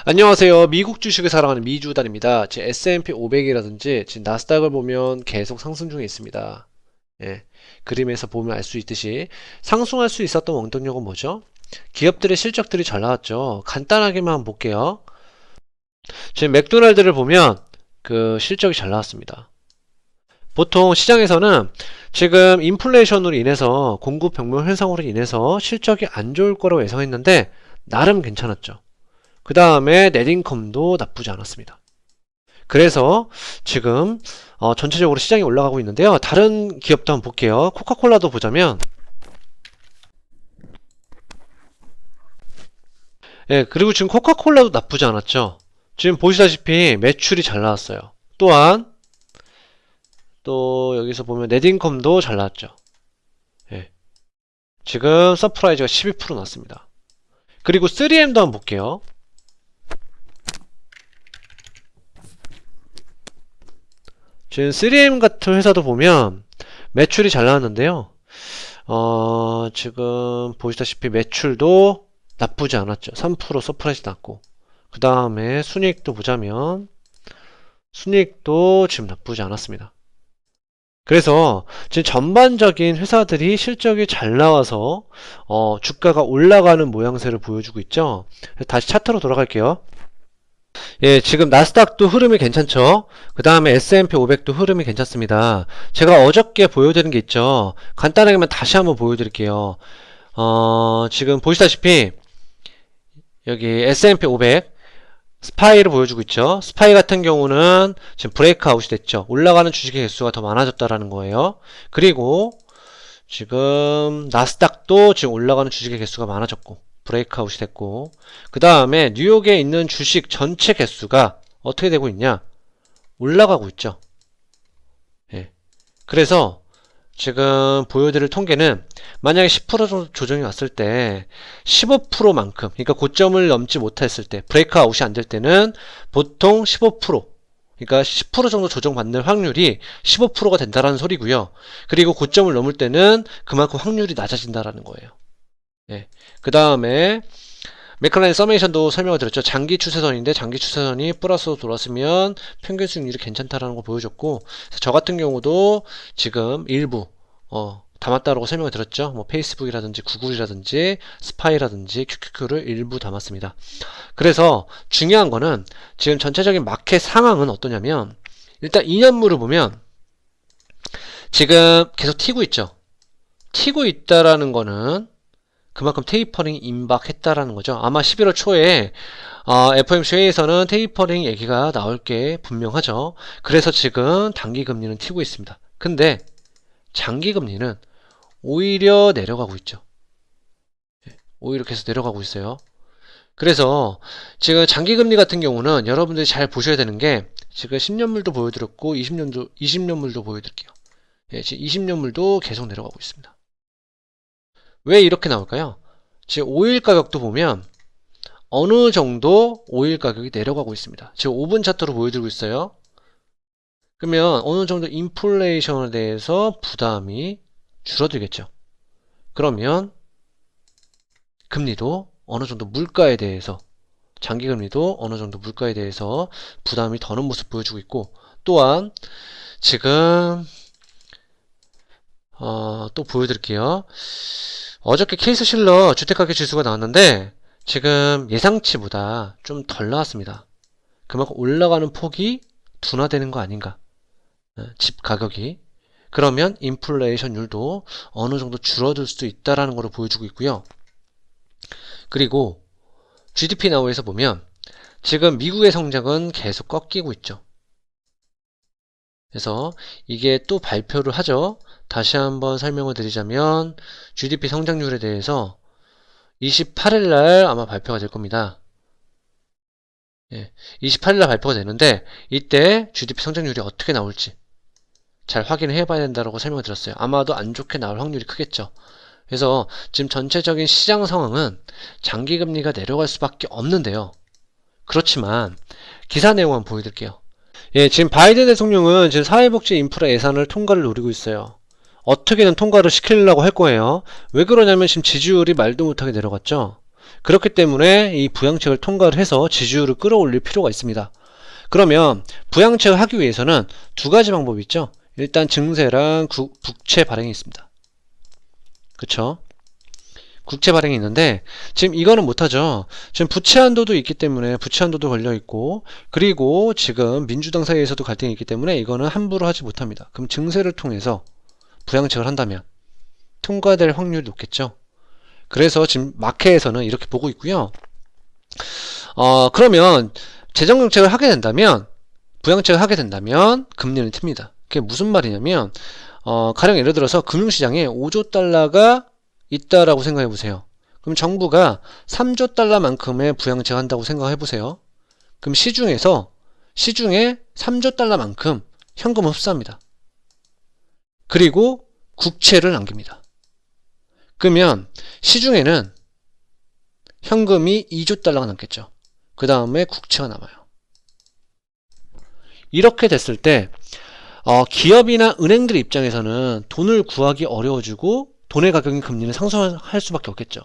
안녕하세요. 미국 주식을 사랑하는 미주단입니다. 제 S&P 500이라든지 지금 나스닥을 보면 계속 상승 중에 있습니다. 예, 그림에서 보면 알 수 있듯이 상승할 수 있었던 원동력은 뭐죠? 기업들의 실적들이 잘 나왔죠. 간단하게만 볼게요. 지금 맥도날드를 보면 그 실적이 잘 나왔습니다. 보통 시장에서는 지금 인플레이션으로 인해서 공급 병목 현상으로 인해서 실적이 안 좋을 거라고 예상했는데 나름 괜찮았죠. 그 다음에 넷인컴도 나쁘지 않았습니다. 그래서 지금 전체적으로 시장이 올라가고 있는데요. 다른 기업도 한번 볼게요. 코카콜라도 보자면 예, 그리고 지금 코카콜라도 나쁘지 않았죠. 지금 보시다시피 매출이 잘 나왔어요. 또한 또 여기서 보면 넷인컴도 잘 나왔죠. 예, 지금 서프라이즈가 12% 났습니다. 그리고 3M도 한번 볼게요. 지금 3M 같은 회사도 보면 매출이 잘 나왔는데요. 지금 보시다시피 매출도 나쁘지 않았죠. 3% 서프라이즈 났고. 그 다음에 순이익도 보자면 순이익도 지금 나쁘지 않았습니다. 그래서 지금 전반적인 회사들이 실적이 잘 나와서 주가가 올라가는 모양새를 보여주고 있죠. 다시 차트로 돌아갈게요. 예, 지금 나스닥도 흐름이 괜찮죠? 그 다음에 S&P 500도 흐름이 괜찮습니다. 제가 어저께 보여드린 게 있죠? 간단하게만 다시 한번 보여드릴게요. 지금 보시다시피 여기 S&P 500 스파이를 보여주고 있죠? 스파이 같은 경우는 지금 브레이크아웃이 됐죠? 올라가는 주식의 개수가 더 많아졌다라는 거예요. 그리고 지금 나스닥도 지금 올라가는 주식의 개수가 많아졌고 브레이크아웃이 됐고, 그 다음에 뉴욕에 있는 주식 전체 개수가 어떻게 되고 있냐? 올라가고 있죠. 예. 그래서 지금 보여드릴 통계는 만약에 10% 정도 조정이 왔을 때 15%만큼, 그러니까 고점을 넘지 못했을 때, 브레이크아웃이 안 될 때는 보통 15%, 그러니까 10% 정도 조정받는 확률이 15%가 된다라는 소리고요. 그리고 고점을 넘을 때는 그만큼 확률이 낮아진다라는 거예요. 예. 그 다음에 맥클라렌 서메이션도 설명을 드렸죠. 장기 추세선인데 장기 추세선이 플러스로 돌았으면 평균 수익률이 괜찮다라는 거 보여줬고, 저 같은 경우도 지금 일부 담았다라고 설명을 드렸죠. 뭐 페이스북이라든지 구글이라든지 스파이라든지 QQQ를 일부 담았습니다. 그래서 중요한 거는 지금 전체적인 마켓 상황은 어떠냐면, 일단 2년물을 보면 지금 계속 튀고 있죠. 튀고 있다라는 거는 그만큼 테이퍼링 임박했다라는 거죠. 아마 11월 초에 FOMC 회의에서는 테이퍼링 얘기가 나올 게 분명하죠. 그래서 지금 단기금리는 튀고 있습니다. 근데 장기금리는 오히려 내려가고 있죠. 오히려 계속 내려가고 있어요. 그래서 지금 장기금리 같은 경우는 여러분들이 잘 보셔야 되는 게, 지금 10년물도 보여드렸고 20년물도 보여드릴게요. 예, 지금 20년물도 계속 내려가고 있습니다. 왜 이렇게 나올까요? 지금 오일 가격도 보면 어느 정도 오일 가격이 내려가고 있습니다. 지금 5분 차트로 보여드리고 있어요. 그러면 어느 정도 인플레이션에 대해서 부담이 줄어들겠죠. 그러면 금리도 어느 정도 물가에 대해서, 장기금리도 어느 정도 물가에 대해서 부담이 더는 모습 보여주고 있고, 또한 지금 또 보여드릴게요. 어저께 케이스실러 주택가격 지수가 나왔는데 지금 예상치보다 좀 덜 나왔습니다. 그만큼 올라가는 폭이 둔화되는 거 아닌가. 집 가격이. 그러면 인플레이션율도 어느 정도 줄어들 수 있다라는 것을 보여주고 있고요. 그리고 GDP 나우에서 보면 지금 미국의 성장은 계속 꺾이고 있죠. 그래서 이게 또 발표를 하죠. 다시 한번 설명을 드리자면 GDP 성장률에 대해서 28일 날 아마 발표가 될 겁니다. 예, 28일 날 발표가 되는데 이때 GDP 성장률이 어떻게 나올지 잘 확인을 해봐야 된다고 설명을 드렸어요. 아마도 안 좋게 나올 확률이 크겠죠. 그래서 지금 전체적인 시장 상황은 장기금리가 내려갈 수밖에 없는데요. 그렇지만 기사 내용 한번 보여드릴게요. 예, 지금 바이든 대통령은 지금 사회복지 인프라 예산을 통과를 노리고 있어요. 어떻게든 통과를 시키려고 할 거예요. 왜 그러냐면 지금 지지율이 말도 못하게 내려갔죠. 그렇기 때문에 이 부양책을 통과를 해서 지지율을 끌어올릴 필요가 있습니다. 그러면 부양책을 하기 위해서는 두 가지 방법이 있죠. 일단 증세랑 국채 발행이 있습니다. 그쵸? 국채 발행이 있는데 지금 이거는 못하죠. 지금 부채 한도도 있기 때문에 부채 한도도 걸려있고, 그리고 지금 민주당 사이에서도 갈등이 있기 때문에 이거는 함부로 하지 못합니다. 그럼 증세를 통해서 부양책을 한다면 통과될 확률이 높겠죠. 그래서 지금 마켓에서는 이렇게 보고 있고요. 그러면 재정정책을 하게 된다면, 부양책을 하게 된다면 금리는 틉니다. 그게 무슨 말이냐면 가령 예를 들어서 금융시장에 5조 달러가 있다라고 생각해 보세요. 그럼 정부가 3조 달러만큼의 부양책 한다고 생각해 보세요. 그럼 시중에 3조 달러만큼 현금을 흡수합니다. 그리고 국채를 남깁니다. 그러면 시중에는 현금이 2조 달러가 남겠죠. 그 다음에 국채가 남아요. 이렇게 됐을 때 기업이나 은행들 입장에서는 돈을 구하기 어려워지고 돈의 가격이 금리는 상승할 수밖에 없겠죠.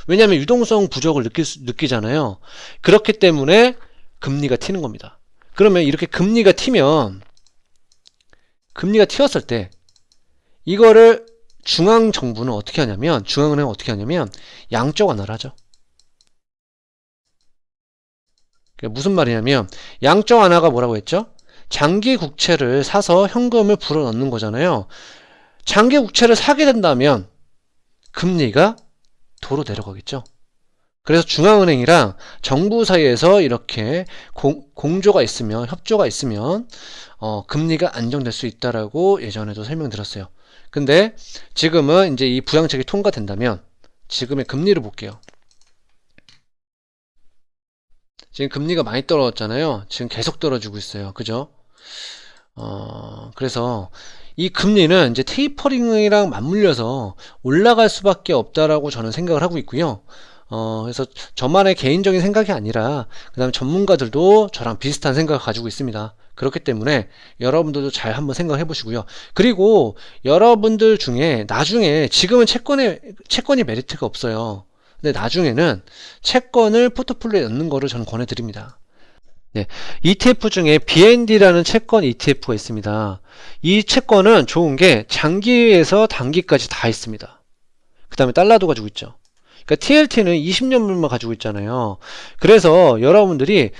왜냐하면 유동성 부족을 느끼잖아요. 그렇기 때문에 금리가 튀는 겁니다. 그러면 이렇게 금리가 튀었을 때 이거를 중앙정부는 어떻게 하냐면, 중앙은행은 어떻게 하냐면 양적 완화를 하죠. 무슨 말이냐면 양적 완화가 뭐라고 했죠? 장기 국채를 사서 현금을 불어넣는 거잖아요. 장기 국채를 사게 된다면 금리가 도로 내려가겠죠. 그래서 중앙은행이랑 정부 사이에서 이렇게 공조가 있으면, 협조가 있으면 금리가 안정될 수 있다라고 예전에도 설명드렸어요. 근데 지금은 이제 이 부양책이 통과된다면 지금의 금리를 볼게요. 지금 금리가 많이 떨어졌잖아요. 지금 계속 떨어지고 있어요. 그죠? 그래서 이 금리는 이제 테이퍼링이랑 맞물려서 올라갈 수밖에 없다라고 저는 생각을 하고 있고요. 그래서 저만의 개인적인 생각이 아니라 그 다음에 전문가들도 저랑 비슷한 생각을 가지고 있습니다. 그렇기 때문에 여러분들도 잘 한번 생각해 보시고요. 그리고 여러분들 중에 나중에, 지금은 채권이 메리트가 없어요. 근데 나중에는 채권을 포트폴리오에 넣는 거를 저는 권해드립니다. 네, ETF 중에 BND라는 채권 ETF가 있습니다. 이 채권은 좋은 게 장기에서 단기까지 다 있습니다. 그 다음에 달러도 가지고 있죠. 그러니까 TLT는 20년물만 가지고 있잖아요. 그래서 여러분들이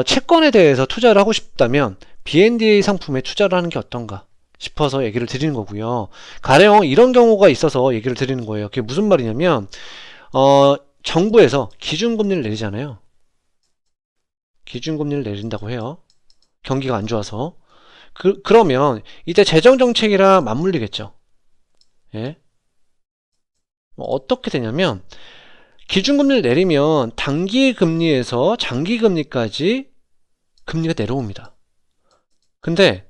채권에 대해서 투자를 하고 싶다면 BND 상품에 투자를 하는 게 어떤가 싶어서 얘기를 드리는 거고요. 가령 이런 경우가 있어서 얘기를 드리는 거예요. 그게 무슨 말이냐면 정부에서 기준금리를 내리잖아요. 기준금리를 내린다고 해요. 경기가 안 좋아서. 그러면 이때 재정정책이랑 맞물리겠죠. 예? 어떻게 되냐면 기준금리를 내리면 단기금리에서 장기금리까지 금리가 내려옵니다. 근데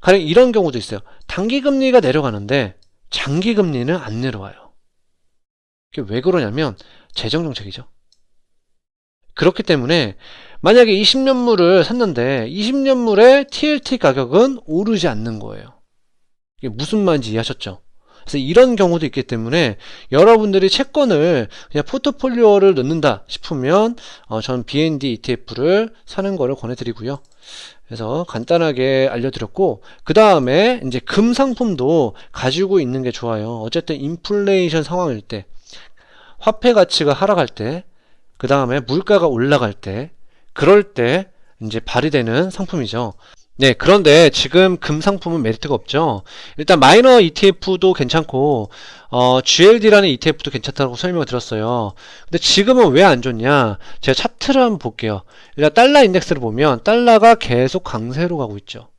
가령 이런 경우도 있어요. 단기금리가 내려가는데 장기금리는 안 내려와요. 이게 왜 그러냐면 재정정책이죠. 그렇기 때문에 만약에 20년물을 샀는데 20년물의 TLT 가격은 오르지 않는 거예요. 이게 무슨 말인지 이해하셨죠? 그래서 이런 경우도 있기 때문에 여러분들이 채권을 그냥 포트폴리오를 넣는다 싶으면 저는 BND ETF를 사는 거를 권해드리고요. 그래서 간단하게 알려드렸고, 그 다음에 이제 금 상품도 가지고 있는 게 좋아요. 어쨌든 인플레이션 상황일 때, 화폐 가치가 하락할 때, 그 다음에 물가가 올라갈 때, 그럴 때 이제 발휘되는 상품이죠. 네, 그런데 지금 금 상품은 메리트가 없죠. 일단 마이너 ETF도 괜찮고 GLD라는 ETF도 괜찮다고 설명을 드렸어요. 근데 지금은 왜 안 좋냐? 제가 차트를 한번 볼게요. 일단 달러 인덱스를 보면 달러가 계속 강세로 가고 있죠.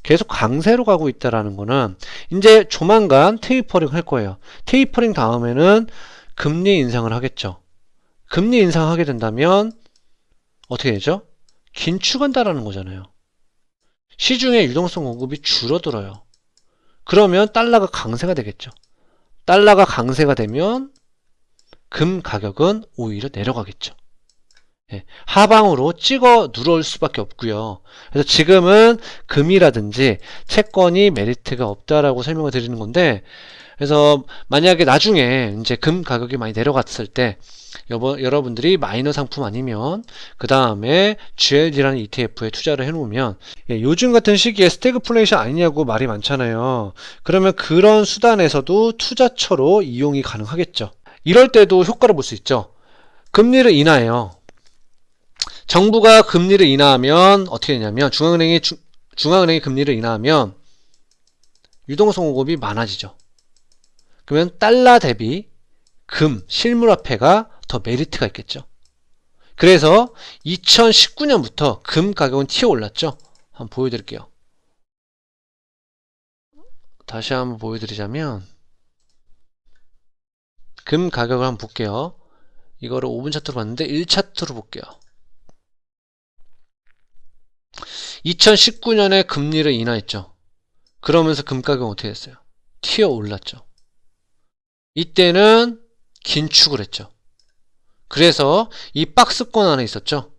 계속 강세로 가고 있다라는 거는 이제 조만간 테이퍼링 할 거예요. 테이퍼링 다음에는 금리 인상을 하겠죠. 금리 인상하게 된다면 어떻게 되죠? 긴축한다라는 거잖아요. 시중의 유동성 공급이 줄어들어요. 그러면 달러가 강세가 되겠죠. 달러가 강세가 되면 금 가격은 오히려 내려가겠죠. 예, 하방으로 찍어 누를 수밖에 없고요. 그래서 지금은 금이라든지 채권이 메리트가 없다라고 설명을 드리는 건데 그래서 만약에 나중에 이제 금 가격이 많이 내려갔을 때 여러분들이 마이너 상품 아니면 그 다음에 GLD라는 ETF에 투자를 해놓으면 요즘 같은 시기에 스태그플레이션 아니냐고 말이 많잖아요. 그러면 그런 수단에서도 투자처로 이용이 가능하겠죠. 이럴 때도 효과를 볼 수 있죠. 금리를 인하해요. 정부가 금리를 인하하면 어떻게 되냐면 중앙은행이 금리를 인하하면 유동성 공급이 많아지죠. 그러면 달러 대비 금, 실물화폐가 더 메리트가 있겠죠. 그래서 2019년부터 금 가격은 튀어 올랐죠. 한번 보여드릴게요. 다시 한번 보여드리자면 금 가격을 한번 볼게요. 이거를 5분 차트로 봤는데 1차트로 볼게요. 2019년에 금리를 인하했죠. 그러면서 금 가격은 어떻게 됐어요? 튀어 올랐죠. 이때는 긴축을 했죠. 그래서 이 박스권 안에 있었죠.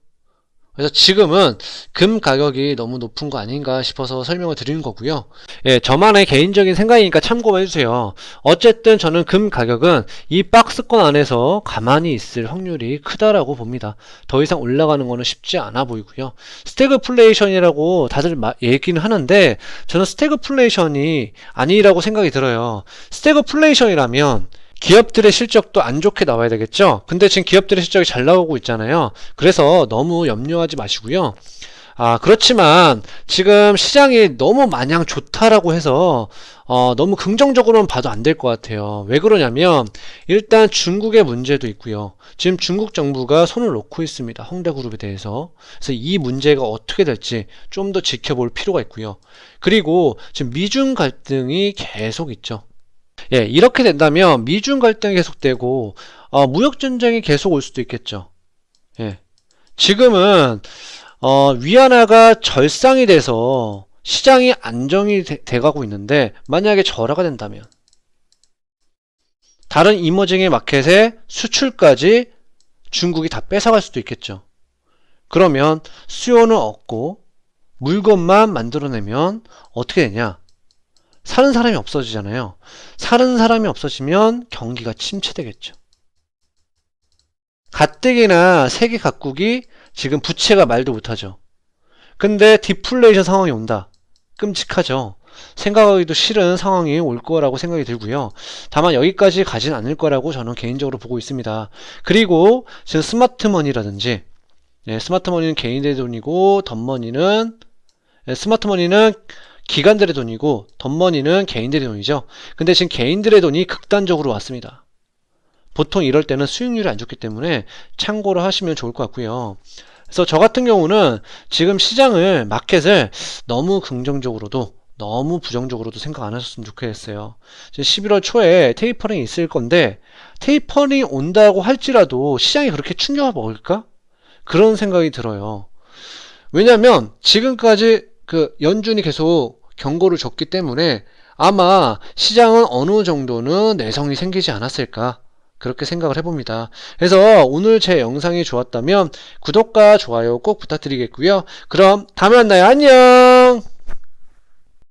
그래서 지금은 금 가격이 너무 높은 거 아닌가 싶어서 설명을 드리는 거고요. 예, 저만의 개인적인 생각이니까 참고만 해주세요. 어쨌든 저는 금 가격은 이 박스권 안에서 가만히 있을 확률이 크다라고 봅니다. 더 이상 올라가는 거는 쉽지 않아 보이고요. 스태그플레이션이라고 다들 얘기는 하는데 저는 스태그플레이션이 아니라고 생각이 들어요. 스태그플레이션이라면 기업들의 실적도 안 좋게 나와야 되겠죠. 근데 지금 기업들의 실적이 잘 나오고 있잖아요. 그래서 너무 염려하지 마시고요. 그렇지만 지금 시장이 너무 마냥 좋다라고 해서 너무 긍정적으로는 봐도 안 될 것 같아요. 왜 그러냐면 일단 중국의 문제도 있고요. 지금 중국 정부가 손을 놓고 있습니다. 헝다그룹에 대해서. 그래서 이 문제가 어떻게 될지 좀 더 지켜볼 필요가 있고요. 그리고 지금 미중 갈등이 계속 있죠. 예, 이렇게 된다면 미중 갈등이 계속되고 무역 전쟁이 계속 올 수도 있겠죠. 예. 지금은 위안화가 절상이 돼서 시장이 안정이 돼가고 있는데 만약에 절하가 된다면 다른 이머징의 마켓의 수출까지 중국이 다 뺏어갈 수도 있겠죠. 그러면 수요는 없고 물건만 만들어내면 어떻게 되냐? 사는 사람이 없어지잖아요. 사는 사람이 없어지면 경기가 침체되겠죠. 가뜩이나 세계 각국이 지금 부채가 말도 못하죠. 근데 디플레이션 상황이 온다. 끔찍하죠. 생각하기도 싫은 상황이 올 거라고 생각이 들고요. 다만 여기까지 가진 않을 거라고 저는 개인적으로 보고 있습니다. 그리고 지금 스마트머니라든지 스마트머니는 개인들의 돈이고 스마트머니는 기관들의 돈이고 덤머니는 개인들의 돈이죠. 근데 지금 개인들의 돈이 극단적으로 왔습니다. 보통 이럴 때는 수익률이 안 좋기 때문에 참고를 하시면 좋을 것 같고요. 그래서 저 같은 경우는 지금 시장을 마켓을 너무 긍정적으로도 너무 부정적으로도 생각 안 하셨으면 좋겠어요. 지금 11월 초에 테이퍼링이 있을 건데 테이퍼링이 온다고 할지라도 시장이 그렇게 충격을 먹을까? 그런 생각이 들어요. 왜냐면 지금까지 연준이 계속 경고를 줬기 때문에 아마 시장은 어느 정도는 내성이 생기지 않았을까 그렇게 생각을 해봅니다. 그래서 오늘 제 영상이 좋았다면 구독과 좋아요 꼭 부탁드리겠고요. 그럼 다음에 만나요. 안녕.